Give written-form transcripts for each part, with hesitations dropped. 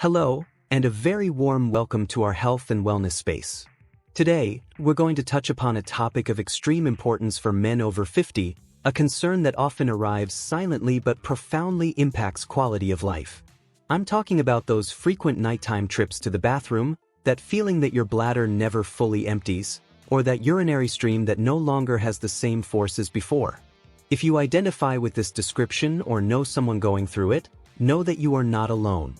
Hello, and a very warm welcome to our health and wellness space. Today, we're going to touch upon a topic of extreme importance for men over 50, a concern that often arrives silently but profoundly impacts quality of life. I'm talking about those frequent nighttime trips to the bathroom, that feeling that your bladder never fully empties, or that urinary stream that no longer has the same force as before. If you identify with this description or know someone going through it, know that you are not alone.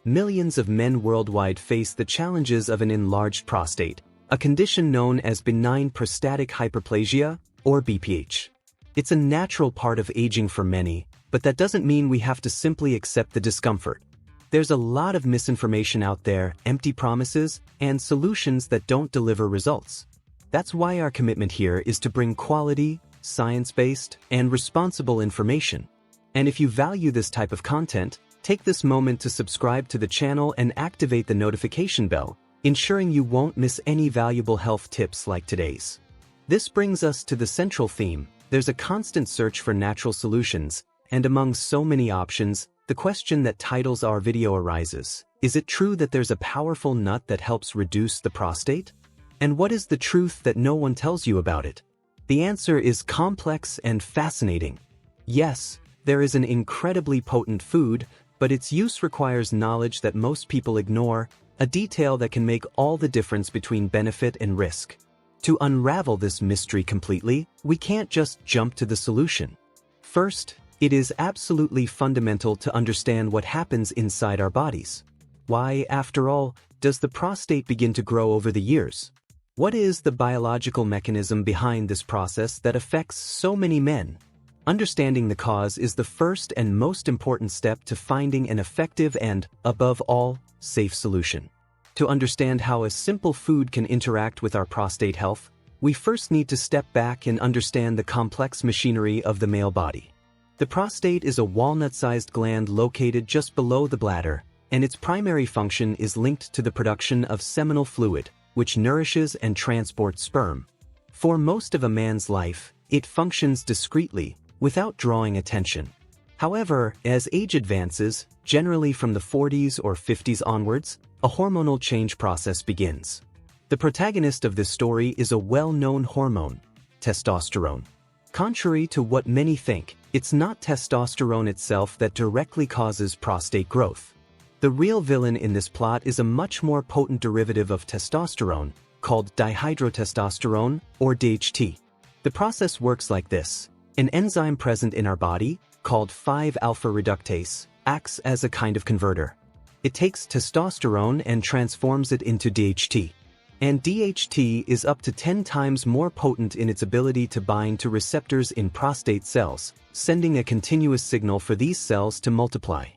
Millions of men worldwide face the challenges of an enlarged prostate, a condition known as benign prostatic hyperplasia, or BPH. It's a natural part of aging for many, but that doesn't mean we have to simply accept the discomfort. There's a lot of misinformation out there, empty promises, and solutions that don't deliver results. That's why our commitment here is to bring quality, science-based, and responsible information. And if you value this type of content, take this moment to subscribe to the channel and activate the notification bell, ensuring you won't miss any valuable health tips like today's. This brings us to the central theme. There's a constant search for natural solutions, and among so many options, the question that titles our video arises: is it true that there's a powerful nut that helps reduce the prostate? And what is the truth that no one tells you about it? The answer is complex and fascinating. Yes, there is an incredibly potent food, but its use requires knowledge that most people ignore, a detail that can make all the difference between benefit and risk. To unravel this mystery completely, we can't just jump to the solution. First, it is absolutely fundamental to understand what happens inside our bodies. Why, after all, does the prostate begin to grow over the years? What is the biological mechanism behind this process that affects so many men? Understanding the cause is the first and most important step to finding an effective and, above all, safe solution. To understand how a simple food can interact with our prostate health, we first need to step back and understand the complex machinery of the male body. The prostate is a walnut-sized gland located just below the bladder, and its primary function is linked to the production of seminal fluid, which nourishes and transports sperm. For most of a man's life, it functions discreetly, without drawing attention. However, as age advances, generally from the 40s or 50s onwards, a hormonal change process begins. The protagonist of this story is a well-known hormone, testosterone. Contrary to what many think, it's not testosterone itself that directly causes prostate growth. The real villain in this plot is a much more potent derivative of testosterone, called dihydrotestosterone, or DHT. The process works like this. An enzyme present in our body, called 5-alpha reductase, acts as a kind of converter. It takes testosterone and transforms it into DHT. And DHT is up to 10 times more potent in its ability to bind to receptors in prostate cells, sending a continuous signal for these cells to multiply.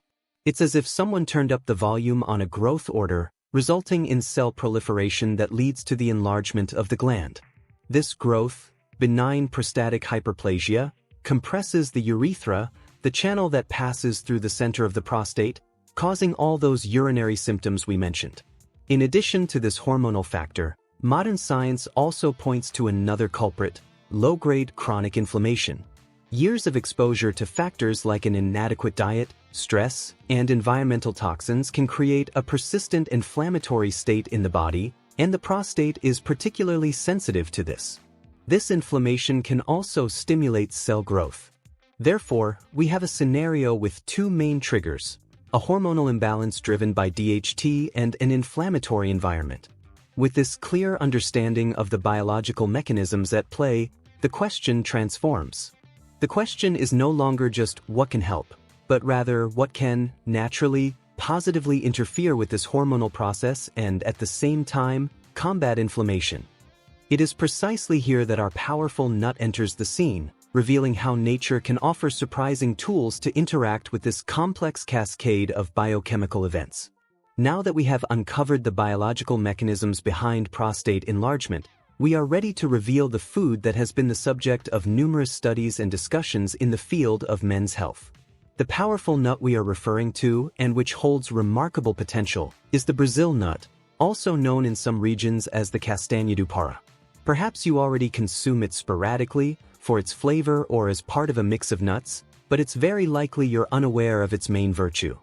It's as if someone turned up the volume on a growth order, resulting in cell proliferation that leads to the enlargement of the gland. This growth, benign prostatic hyperplasia, compresses the urethra, the channel that passes through the center of the prostate, causing all those urinary symptoms we mentioned. In addition to this hormonal factor, modern science also points to another culprit: low-grade chronic inflammation. Years of exposure to factors like an inadequate diet, stress, and environmental toxins can create a persistent inflammatory state in the body, and the prostate is particularly sensitive to this. This inflammation can also stimulate cell growth. Therefore, we have a scenario with two main triggers: a hormonal imbalance driven by DHT and an inflammatory environment. With this clear understanding of the biological mechanisms at play, the question transforms. The question is no longer just what can help, but rather what can, naturally, positively interfere with this hormonal process and, at the same time, combat inflammation. It is precisely here that our powerful nut enters the scene, revealing how nature can offer surprising tools to interact with this complex cascade of biochemical events. Now that we have uncovered the biological mechanisms behind prostate enlargement, we are ready to reveal the food that has been the subject of numerous studies and discussions in the field of men's health. The powerful nut we are referring to, and which holds remarkable potential, is the Brazil nut, also known in some regions as the castanha do Pará. Perhaps you already consume it sporadically, for its flavor or as part of a mix of nuts, but it's very likely you're unaware of its main virtue.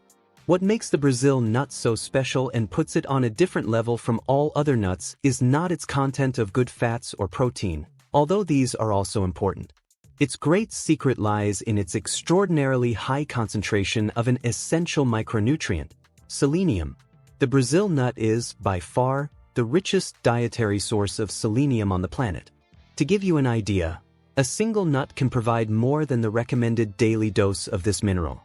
What makes the Brazil nut so special and puts it on a different level from all other nuts is not its content of good fats or protein, although these are also important. Its great secret lies in its extraordinarily high concentration of an essential micronutrient, selenium. The Brazil nut is, by far, the richest dietary source of selenium on the planet. To give you an idea, a single nut can provide more than the recommended daily dose of this mineral.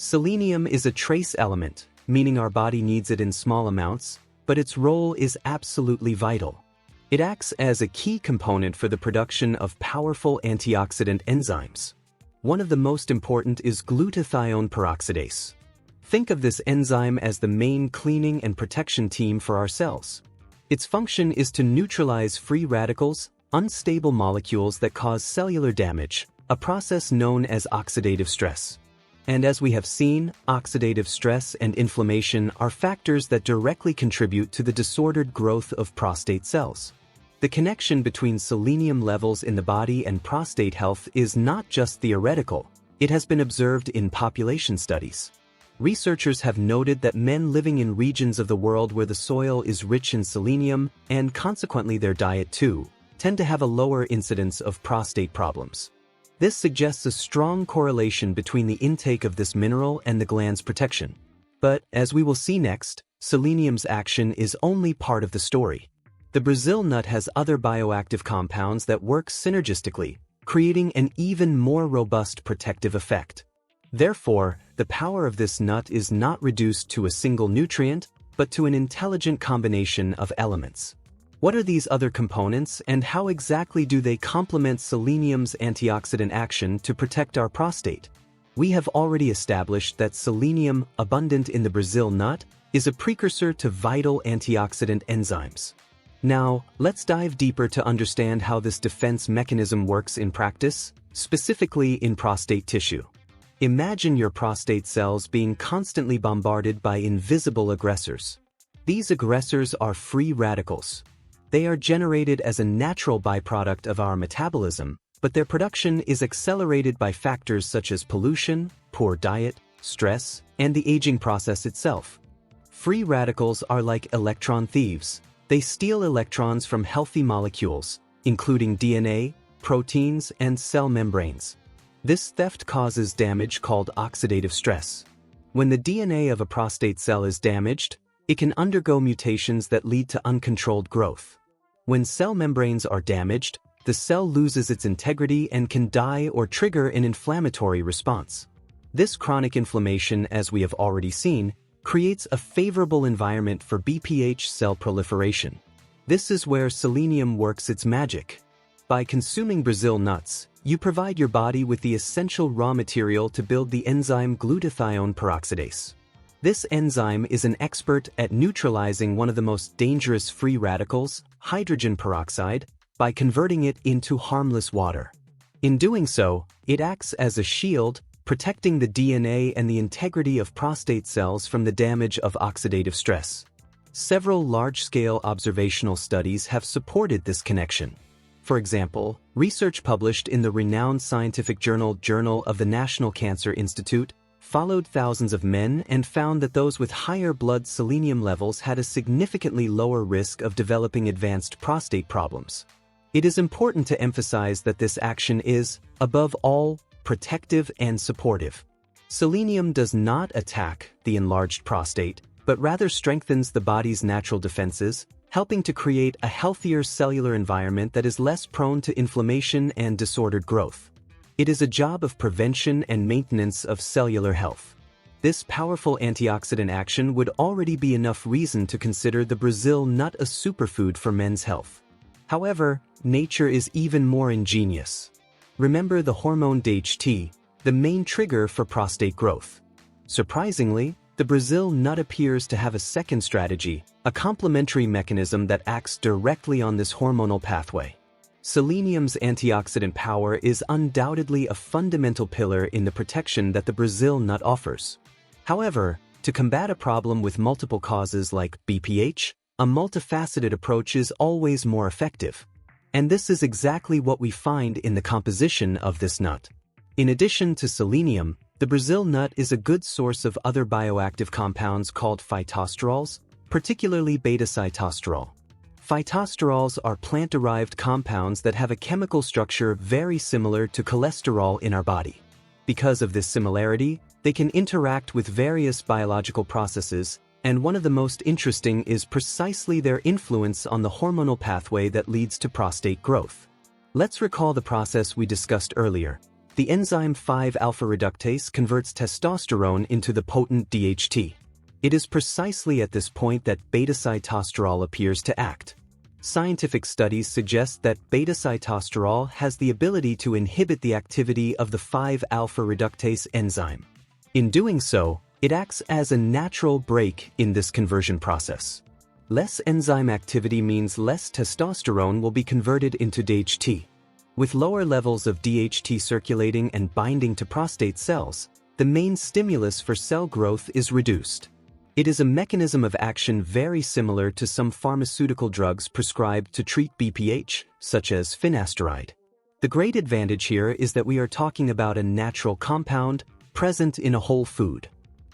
Selenium is a trace element, meaning our body needs it in small amounts, but its role is absolutely vital. It acts as a key component for the production of powerful antioxidant enzymes. One of the most important is glutathione peroxidase. Think of this enzyme as the main cleaning and protection team for our cells. Its function is to neutralize free radicals, unstable molecules that cause cellular damage, a process known as oxidative stress. And as we have seen, oxidative stress and inflammation are factors that directly contribute to the disordered growth of prostate cells. The connection between selenium levels in the body and prostate health is not just theoretical, it has been observed in population studies. Researchers have noted that men living in regions of the world where the soil is rich in selenium, and consequently their diet too, tend to have a lower incidence of prostate problems. This suggests a strong correlation between the intake of this mineral and the gland's protection. But, as we will see next, selenium's action is only part of the story. The Brazil nut has other bioactive compounds that work synergistically, creating an even more robust protective effect. Therefore, the power of this nut is not reduced to a single nutrient, but to an intelligent combination of elements. What are these other components and how exactly do they complement selenium's antioxidant action to protect our prostate? We have already established that selenium, abundant in the Brazil nut, is a precursor to vital antioxidant enzymes. Now, let's dive deeper to understand how this defense mechanism works in practice, specifically in prostate tissue. Imagine your prostate cells being constantly bombarded by invisible aggressors. These aggressors are free radicals. They are generated as a natural byproduct of our metabolism, but their production is accelerated by factors such as pollution, poor diet, stress, and the aging process itself. Free radicals are like electron thieves. They steal electrons from healthy molecules, including DNA, proteins, and cell membranes. This theft causes damage called oxidative stress. When the DNA of a prostate cell is damaged, it can undergo mutations that lead to uncontrolled growth. When cell membranes are damaged, the cell loses its integrity and can die or trigger an inflammatory response. This chronic inflammation, as we have already seen, creates a favorable environment for BPH cell proliferation. This is where selenium works its magic. By consuming Brazil nuts, you provide your body with the essential raw material to build the enzyme glutathione peroxidase. This enzyme is an expert at neutralizing one of the most dangerous free radicals, hydrogen peroxide, by converting it into harmless water. In doing so, it acts as a shield, protecting the DNA and the integrity of prostate cells from the damage of oxidative stress. Several large-scale observational studies have supported this connection. For example, research published in the renowned scientific Journal of the National Cancer Institute followed thousands of men and found that those with higher blood selenium levels had a significantly lower risk of developing advanced prostate problems. It is important to emphasize that this action is, above all, protective and supportive. Selenium does not attack the enlarged prostate, but rather strengthens the body's natural defenses, helping to create a healthier cellular environment that is less prone to inflammation and disordered growth. It is a job of prevention and maintenance of cellular health. This powerful antioxidant action would already be enough reason to consider the Brazil nut a superfood for men's health. However, nature is even more ingenious. Remember the hormone DHT, the main trigger for prostate growth. Surprisingly, the Brazil nut appears to have a second strategy, a complementary mechanism that acts directly on this hormonal pathway. Selenium's antioxidant power is undoubtedly a fundamental pillar in the protection that the Brazil nut offers. However, to combat a problem with multiple causes like BPH, a multifaceted approach is always more effective. And this is exactly what we find in the composition of this nut. In addition to selenium, The Brazil nut is a good source of other bioactive compounds called phytosterols, particularly beta-sitosterol. Phytosterols are plant-derived compounds that have a chemical structure very similar to cholesterol in our body. Because of this similarity, they can interact with various biological processes, and one of the most interesting is precisely their influence on the hormonal pathway that leads to prostate growth. Let's recall the process we discussed earlier. The enzyme 5-alpha reductase converts testosterone into the potent DHT. It is precisely at this point that beta-sitosterol appears to act. Scientific studies suggest that beta-sitosterol has the ability to inhibit the activity of the 5-alpha reductase enzyme. In doing so, it acts as a natural brake in this conversion process. Less enzyme activity means less testosterone will be converted into DHT. With lower levels of DHT circulating and binding to prostate cells, the main stimulus for cell growth is reduced. It is a mechanism of action very similar to some pharmaceutical drugs prescribed to treat BPH, such as finasteride. The great advantage here is that we are talking about a natural compound present in a whole food.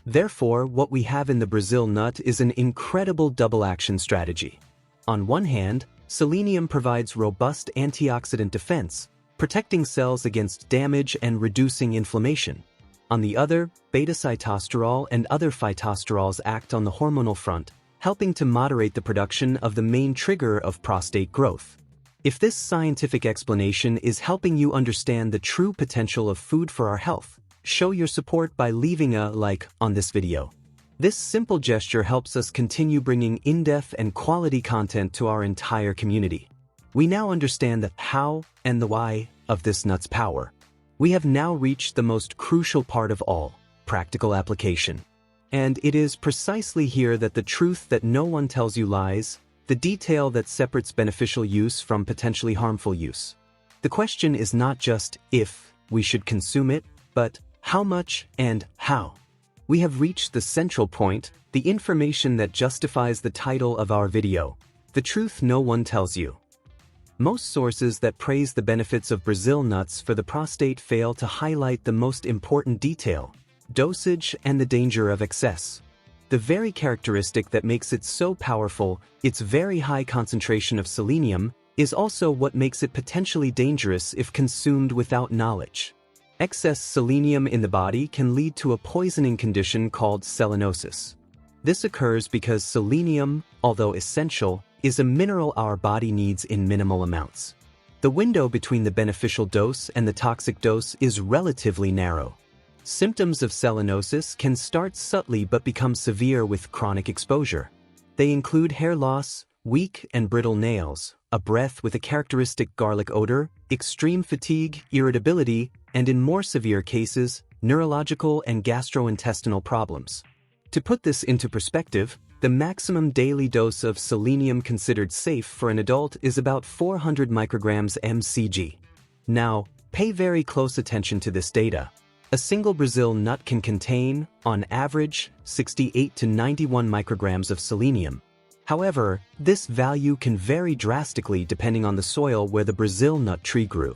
Therefore, what we have in the Brazil nut is an incredible double-action strategy. On one hand, selenium provides robust antioxidant defense, protecting cells against damage and reducing inflammation. On the other, beta-sitosterol and other phytosterols act on the hormonal front, helping to moderate the production of the main trigger of prostate growth. If this scientific explanation is helping you understand the true potential of food for our health, show your support by leaving a like on this video. This simple gesture helps us continue bringing in-depth and quality content to our entire community. We now understand the how and the why of this nut's power. We have now reached the most crucial part of all, practical application. And it is precisely here that the truth that no one tells you lies, the detail that separates beneficial use from potentially harmful use. The question is not just if we should consume it, but how much and how. We have reached the central point, the information that justifies the title of our video, the truth no one tells you. Most sources that praise the benefits of Brazil nuts for the prostate fail to highlight the most important detail: dosage and the danger of excess. The very characteristic that makes it so powerful, its very high concentration of selenium, is also what makes it potentially dangerous if consumed without knowledge. Excess selenium in the body can lead to a poisoning condition called selenosis. This occurs because selenium, although essential, is a mineral our body needs in minimal amounts. The window between the beneficial dose and the toxic dose is relatively narrow. Symptoms of selenosis can start subtly but become severe with chronic exposure. They include hair loss, weak and brittle nails, a breath with a characteristic garlic odor, extreme fatigue, irritability, and in more severe cases, neurological and gastrointestinal problems. To put this into perspective, the maximum daily dose of selenium considered safe for an adult is about 400 micrograms mcg. Now, pay very close attention to this data. A single Brazil nut can contain, on average, 68 to 91 micrograms of selenium. However, this value can vary drastically depending on the soil where the Brazil nut tree grew.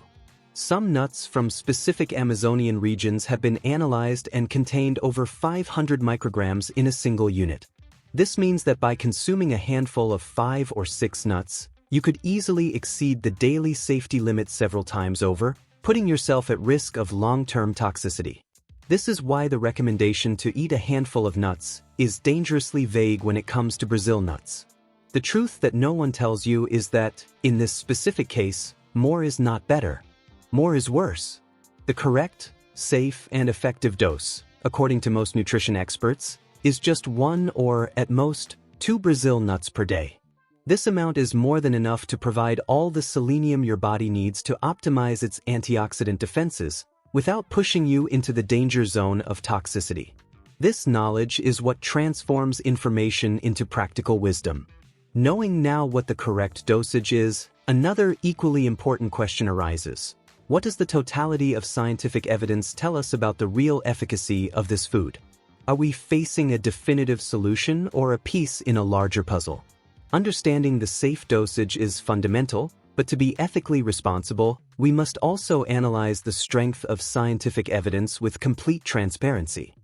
Some nuts from specific Amazonian regions have been analyzed and contained over 500 micrograms in a single unit. This means that by consuming a handful of 5 or 6 nuts, you could easily exceed the daily safety limit several times over, putting yourself at risk of long-term toxicity. This is why the recommendation to eat a handful of nuts is dangerously vague when it comes to Brazil nuts. The truth that no one tells you is that, in this specific case, more is not better. More is worse. The correct, safe, and effective dose, according to most nutrition experts, is just 1 or, at most, 2 Brazil nuts per day. This amount is more than enough to provide all the selenium your body needs to optimize its antioxidant defenses without pushing you into the danger zone of toxicity. This knowledge is what transforms information into practical wisdom. Knowing now what the correct dosage is, another equally important question arises. What does the totality of scientific evidence tell us about the real efficacy of this food? Are we facing a definitive solution or a piece in a larger puzzle? Understanding the safe dosage is fundamental, But to be ethically responsible, we must also analyze the strength of scientific evidence with complete transparency.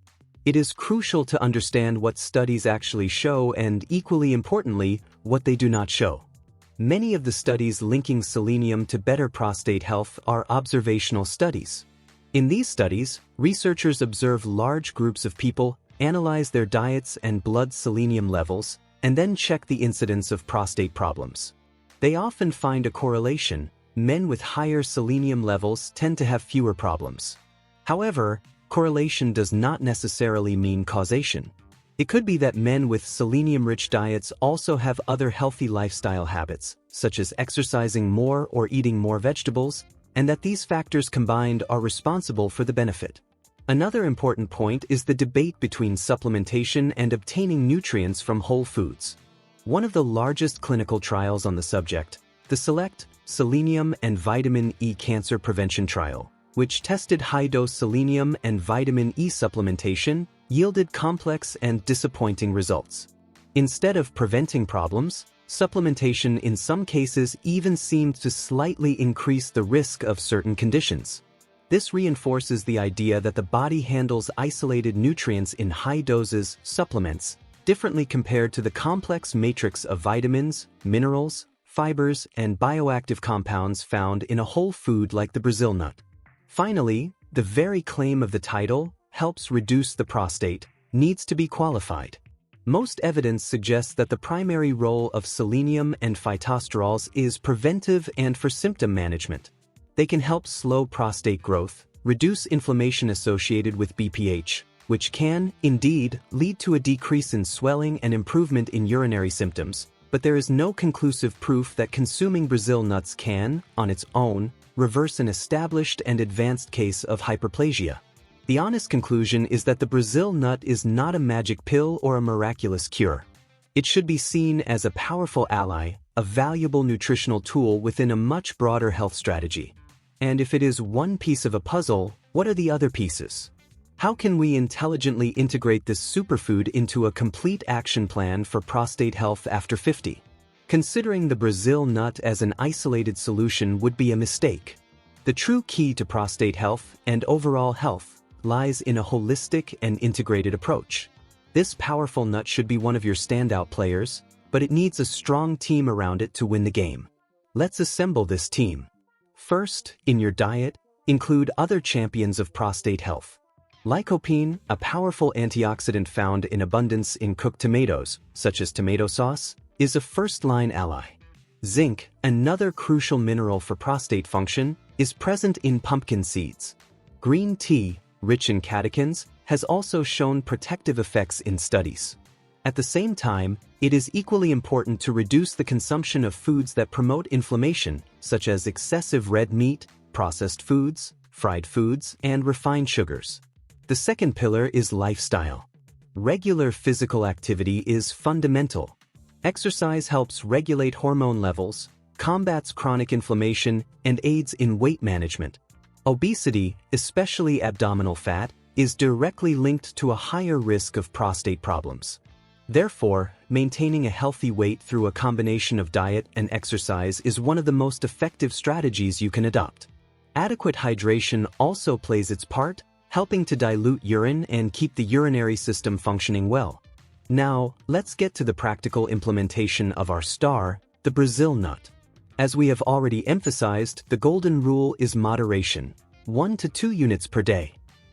It is crucial to understand what studies actually show and, equally importantly, what they do not show. Many of the studies linking selenium to better prostate health are observational studies. In these studies, researchers observe large groups of people, analyze their diets and blood selenium levels, and then check the incidence of prostate problems. They often find a correlation. Men with higher selenium levels tend to have fewer problems. However, correlation does not necessarily mean causation. It could be that men with selenium-rich diets also have other healthy lifestyle habits, such as exercising more or eating more vegetables, and that these factors combined are responsible for the benefit. Another important point is the debate between supplementation and obtaining nutrients from whole foods. One of the largest clinical trials on the subject, the SELECT Selenium and Vitamin E Cancer Prevention Trial, which tested high-dose selenium and vitamin E supplementation, yielded complex and disappointing results. Instead of preventing problems, supplementation in some cases even seemed to slightly increase the risk of certain conditions. This reinforces the idea that the body handles isolated nutrients in high doses, supplements, differently compared to the complex matrix of vitamins, minerals, fibers, and bioactive compounds found in a whole food like the Brazil nut. Finally, the very claim of the title, helps reduce the prostate, needs to be qualified. Most evidence suggests that the primary role of selenium and phytosterols is preventive and for symptom management. They can help slow prostate growth, reduce inflammation associated with BPH, which can, indeed, lead to a decrease in swelling and improvement in urinary symptoms, but there is no conclusive proof that consuming Brazil nuts can, on its own, reverse an established and advanced case of hyperplasia. The honest conclusion is that the Brazil nut is not a magic pill or a miraculous cure. It should be seen as a powerful ally, a valuable nutritional tool within a much broader health strategy. And if it is one piece of a puzzle, what are the other pieces? How can we intelligently integrate this superfood into a complete action plan for prostate health after 50? Considering the Brazil nut as an isolated solution would be a mistake. The true key to prostate health and overall health lies in a holistic and integrated approach. This powerful nut should be one of your standout players, but it needs a strong team around it to win the game. Let's assemble this team. First, in your diet, include other champions of prostate health. Lycopene, a powerful antioxidant found in abundance in cooked tomatoes, such as tomato sauce, is a first-line ally. Zinc, another crucial mineral for prostate function, is present in pumpkin seeds. Green tea, rich in catechins, has also shown protective effects in studies. At the same time, it is equally important to reduce the consumption of foods that promote inflammation, such as excessive red meat, processed foods, fried foods, and refined sugars. The second pillar is lifestyle. Regular physical activity is fundamental. Exercise helps regulate hormone levels, combats chronic inflammation, and aids in weight management. Obesity, especially abdominal fat, is directly linked to a higher risk of prostate problems. Therefore, maintaining a healthy weight through a combination of diet and exercise is one of the most effective strategies you can adopt. Adequate hydration also plays its part, helping to dilute urine and keep the urinary system functioning well. Now, let's get to the practical implementation of our star, the Brazil nut. As we have already emphasized, the golden rule is moderation, 1 to 2 units per day.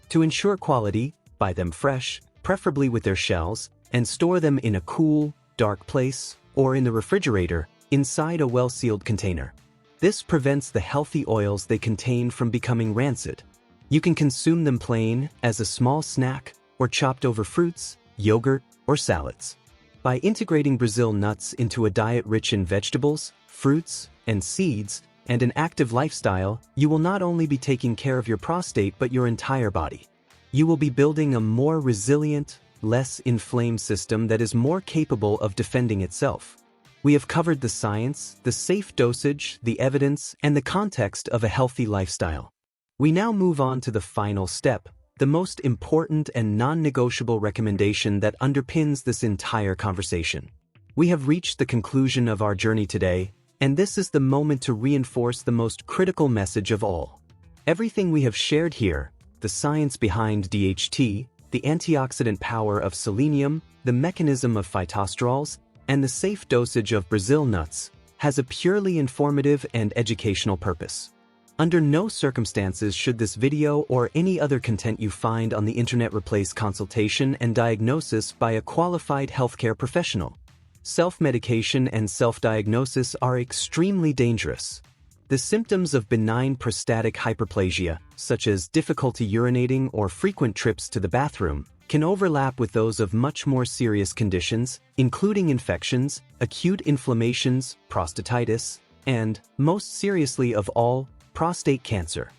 To ensure quality, buy them fresh, preferably with their shells, and store them in a cool, dark place, or in the refrigerator, inside a well-sealed container. This prevents the healthy oils they contain from becoming rancid. You can consume them plain, as a small snack, or chopped over fruits, yogurt, or salads. By integrating Brazil nuts into a diet rich in vegetables, fruits, and seeds, and an active lifestyle, you will not only be taking care of your prostate but your entire body. You will be building a more resilient, less inflamed system that is more capable of defending itself. We have covered the science, the safe dosage, the evidence, and the context of a healthy lifestyle. We now move on to the final step, the most important and non-negotiable recommendation that underpins this entire conversation. We have reached the conclusion of our journey today, And this is the moment to reinforce the most critical message of all. Everything we have shared here, the science behind DHT, the antioxidant power of selenium, the mechanism of phytosterols, and the safe dosage of Brazil nuts, has a purely informative and educational purpose. Under no circumstances should this video or any other content you find on the internet replace consultation and diagnosis by a qualified healthcare professional. Self-medication and self-diagnosis are extremely dangerous. The symptoms of benign prostatic hyperplasia, such as difficulty urinating or frequent trips to the bathroom, can overlap with those of much more serious conditions, including infections, acute inflammations, prostatitis, and, most seriously of all, prostate cancer.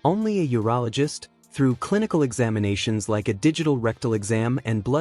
Only a urologist, through clinical examinations like a digital rectal exam and blood